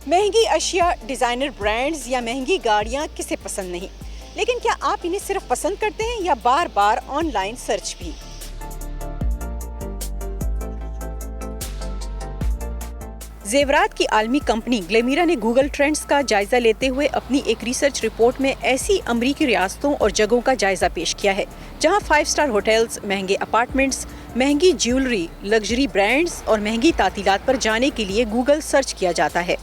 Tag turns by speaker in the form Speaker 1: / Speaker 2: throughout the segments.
Speaker 1: مہنگی اشیاء، designer brands یا مہنگی گاڑیاں کسے پسند نہیں، لیکن کیا آپ انہیں صرف پسند کرتے ہیں یا بار بار آن لائن سرچ بھی؟ زیورات کی عالمی کمپنی گلیمیرا نے گوگل ٹرینڈز کا جائزہ لیتے ہوئے اپنی ایک ریسرچ رپورٹ میں ایسی امریکی ریاستوں اور جگہوں کا جائزہ پیش کیا ہے جہاں 5 اسٹار ہوٹلز، مہنگے اپارٹمنٹس، مہنگی جیولری، لگژری برانڈز اور مہنگی تعطیلات پر جانے کے لیے گوگل سرچ کیا جاتا ہے۔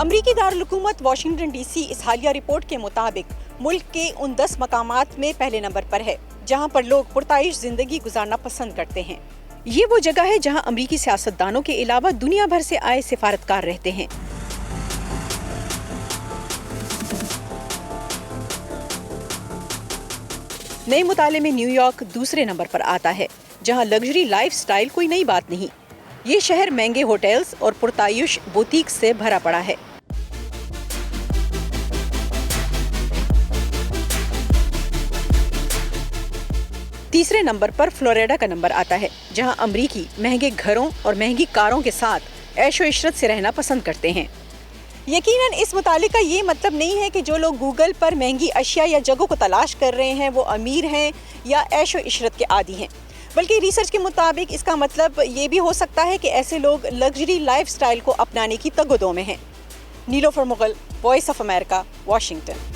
Speaker 1: امریکی دارالحکومت واشنگٹن ڈی سی اس حالیہ رپورٹ کے مطابق ملک کے ان 10 مقامات میں پہلے نمبر پر ہے جہاں پر لوگ پرتعیش زندگی گزارنا پسند کرتے ہیں۔ یہ وہ جگہ ہے جہاں امریکی سیاستدانوں کے علاوہ دنیا بھر سے آئے سفارتکار رہتے ہیں۔ نئے مطالعے میں نیو یارک دوسرے نمبر پر آتا ہے جہاں لگژری لائف سٹائل کوئی نئی بات نہیں۔ یہ شہر مہنگے ہوٹلز اور پرتعیش بوتیک سے بھرا پڑا ہے۔ تیسرے نمبر پر فلوریڈا کا نمبر آتا ہے جہاں امریکی مہنگے گھروں اور مہنگی کاروں کے ساتھ عیش و عشرت سے رہنا پسند کرتے ہیں۔ یقیناً اس مطالعے کا یہ مطلب نہیں ہے کہ جو لوگ گوگل پر مہنگی اشیاء یا جگہوں کو تلاش کر رہے ہیں وہ امیر ہیں یا عیش و عشرت کے عادی ہیں، بلکہ ریسرچ کے مطابق اس کا مطلب یہ بھی ہو سکتا ہے کہ ایسے لوگ لگژری لائف سٹائل کو اپنانے کی تگ و دو میں ہیں۔ Nilofar Mughal, Voice of America, Washington.